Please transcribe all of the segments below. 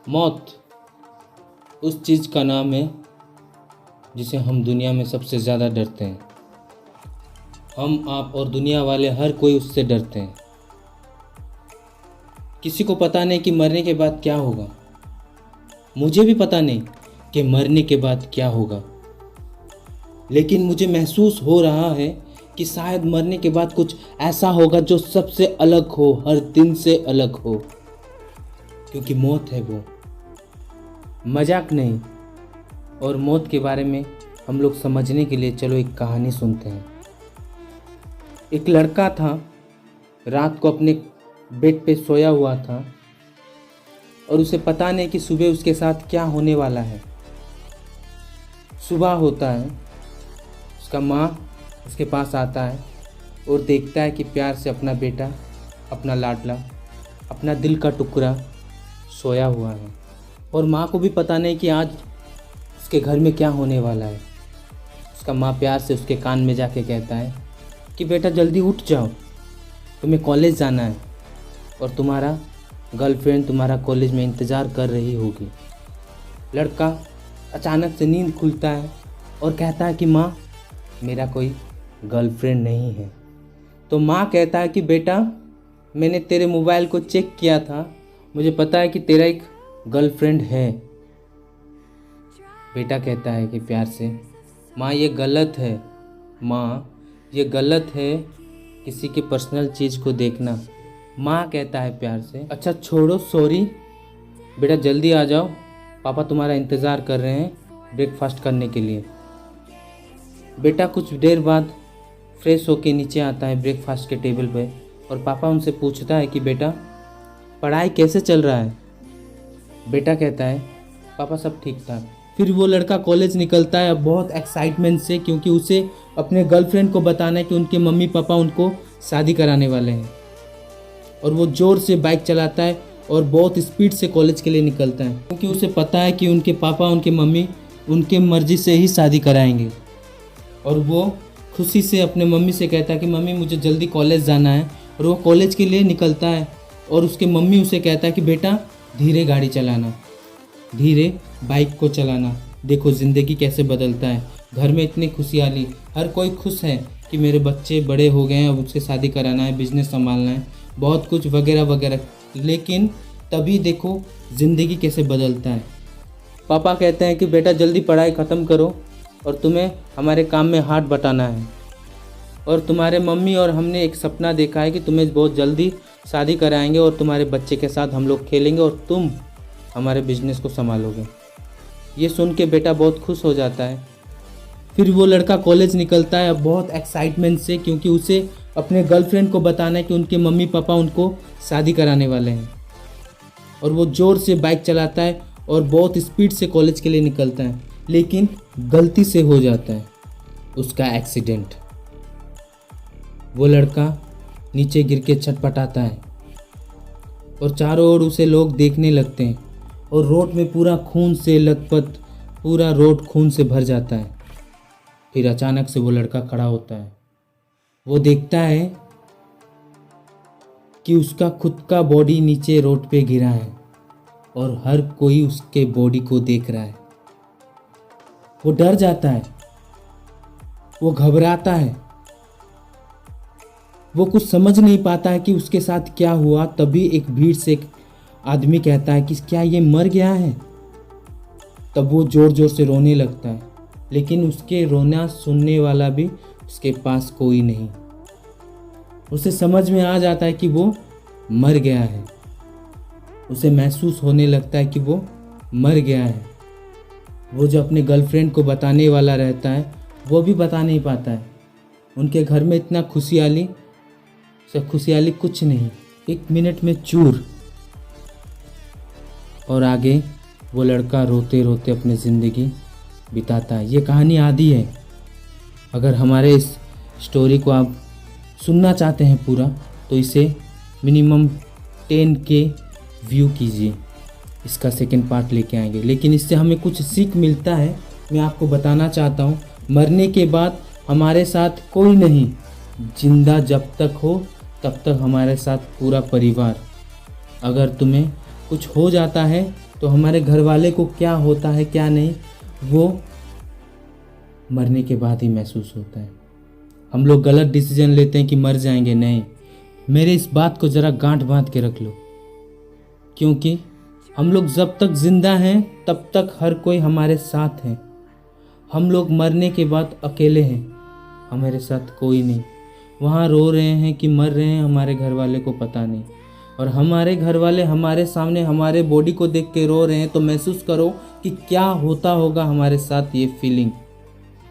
मौत उस चीज़ का नाम है जिसे हम दुनिया में सबसे ज़्यादा डरते हैं। हम, आप और दुनिया वाले हर कोई उससे डरते हैं। किसी को पता नहीं कि मरने के बाद क्या होगा। मुझे भी पता नहीं कि मरने के बाद क्या होगा, लेकिन मुझे महसूस हो रहा है कि शायद मरने के बाद कुछ ऐसा होगा जो सबसे अलग हो, हर दिन से अलग हो, क्योंकि मौत है वो, मजाक नहीं। और मौत के बारे में हम लोग समझने के लिए चलो एक कहानी सुनते हैं। एक लड़का था, रात को अपने बेड पे सोया हुआ था और उसे पता नहीं कि सुबह उसके साथ क्या होने वाला है। सुबह होता है, उसका माँ उसके पास आता है और देखता है कि प्यार से अपना बेटा, अपना लाडला, अपना दिल का टुकड़ा सोया हुआ है। और माँ को भी पता नहीं कि आज उसके घर में क्या होने वाला है। उसका माँ प्यार से उसके कान में जाके कहता है कि बेटा जल्दी उठ जाओ, तुम्हें कॉलेज जाना है और तुम्हारा गर्लफ्रेंड तुम्हारा कॉलेज में इंतज़ार कर रही होगी। लड़का अचानक से नींद खुलता है और कहता है कि माँ, मेरा कोई गर्लफ्रेंड नहीं है। तो माँ कहता है कि बेटा, मैंने तेरे मोबाइल को चेक किया था, मुझे पता है कि तेरा एक गर्लफ्रेंड है। बेटा कहता है कि प्यार से, माँ ये गलत है, माँ ये गलत है किसी की पर्सनल चीज़ को देखना। माँ कहता है प्यार से, अच्छा छोड़ो, सॉरी बेटा, जल्दी आ जाओ, पापा तुम्हारा इंतज़ार कर रहे हैं ब्रेकफास्ट करने के लिए। बेटा कुछ देर बाद फ्रेश होके नीचे आता है ब्रेकफास्ट के टेबल पे और पापा उनसे पूछता है कि बेटा पढ़ाई कैसे चल रहा है। बेटा कहता है पापा सब ठीक ठाक। फिर वो लड़का कॉलेज निकलता है बहुत एक्साइटमेंट से, क्योंकि उसे अपने गर्लफ्रेंड को बताना है कि उनके मम्मी पापा उनको शादी कराने वाले हैं। और वो ज़ोर से बाइक चलाता है और बहुत स्पीड से कॉलेज के लिए निकलता है, क्योंकि उसे पता है कि उनके पापा उनके मम्मी उनके मर्ज़ी से ही शादी कराएंगे। और वो खुशी से अपने मम्मी से कहता है कि मम्मी मुझे जल्दी कॉलेज जाना है। और वो कॉलेज के लिए निकलता है और उसके मम्मी उसे कहता है कि बेटा धीरे गाड़ी चलाना, धीरे बाइक को चलाना, देखो ज़िंदगी कैसे बदलता है। घर में इतनी खुशहाली, हर कोई खुश है कि मेरे बच्चे बड़े हो गए हैं, अब उससे शादी कराना है, बिजनेस संभालना है, बहुत कुछ वगैरह वगैरह। लेकिन तभी देखो ज़िंदगी कैसे बदलता है। पापा कहते हैं कि बेटा जल्दी पढ़ाई ख़त्म करो और तुम्हें हमारे काम में हाथ बटाना है। और तुम्हारे मम्मी और हमने एक सपना देखा है कि तुम्हें बहुत जल्दी शादी कराएंगे और तुम्हारे बच्चे के साथ हम लोग खेलेंगे और तुम हमारे बिजनेस को संभालोगे। ये सुन के बेटा बहुत खुश हो जाता है। फिर वो लड़का कॉलेज निकलता है बहुत एक्साइटमेंट से, क्योंकि उसे अपने गर्लफ्रेंड को बताना है कि उनके मम्मी पापा उनको शादी कराने वाले हैं। और वो ज़ोर से बाइक चलाता है और बहुत स्पीड से कॉलेज के लिए निकलता है, लेकिन गलती से हो जाता है उसका एक्सीडेंट। वो लड़का नीचे गिर के छटपटाता है और चारों ओर उसे लोग देखने लगते हैं और रोड में पूरा खून से लथपथ, पूरा रोड खून से भर जाता है। फिर अचानक से वो लड़का खड़ा होता है। वो देखता है कि उसका खुद का बॉडी नीचे रोड पे गिरा है और हर कोई उसके बॉडी को देख रहा है। वो डर जाता है, वो घबराता है, वो कुछ समझ नहीं पाता है कि उसके साथ क्या हुआ। तभी एक भीड़ से एक आदमी कहता है कि क्या ये मर गया है। तब वो ज़ोर ज़ोर से रोने लगता है, लेकिन उसके रोना सुनने वाला भी उसके पास कोई नहीं। उसे समझ में आ जाता है कि वो मर गया है। उसे महसूस होने लगता है कि वो मर गया है। वो जो अपने गर्लफ्रेंड को बताने वाला रहता है वो भी बता नहीं पाता है। उनके घर में इतना खुशहाली, सब खुशहाली कुछ नहीं, 1 मिनट में चूर। और आगे वो लड़का रोते रोते अपनी ज़िंदगी बिताता है। ये कहानी आदि है। अगर हमारे इस स्टोरी को आप सुनना चाहते हैं पूरा, तो इसे मिनिमम 10K व्यू कीजिए। इसका सेकंड पार्ट लेके आएंगे, लेकिन इससे हमें कुछ सीख मिलता है। मैं आपको बताना चाहता हूँ, मरने के बाद हमारे साथ कोई नहीं, जिंदा जब तक हो तब तक हमारे साथ पूरा परिवार। अगर तुम्हें कुछ हो जाता है तो हमारे घर वाले को क्या होता है क्या नहीं वो मरने के बाद ही महसूस होता है। हम लोग गलत डिसीजन लेते हैं कि मर जाएंगे, नहीं। मेरे इस बात को ज़रा गांठ बांध के रख लो, क्योंकि हम लोग जब तक जिंदा हैं तब तक हर कोई हमारे साथ है। हम लोग मरने के बाद अकेले हैं, हमारे साथ कोई नहीं। वहाँ रो रहे हैं कि मर रहे हैं, हमारे घर वाले को पता नहीं। और हमारे घर वाले हमारे सामने हमारे बॉडी को देख के रो रहे हैं, तो महसूस करो कि क्या होता होगा हमारे साथ ये फीलिंग।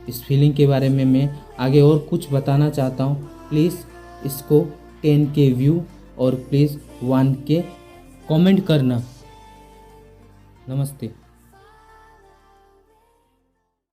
इस फीलिंग के बारे में मैं आगे और कुछ बताना चाहता हूँ। प्लीज़ इसको 10K व्यू और प्लीज़ 1K कमेंट करना। नमस्ते।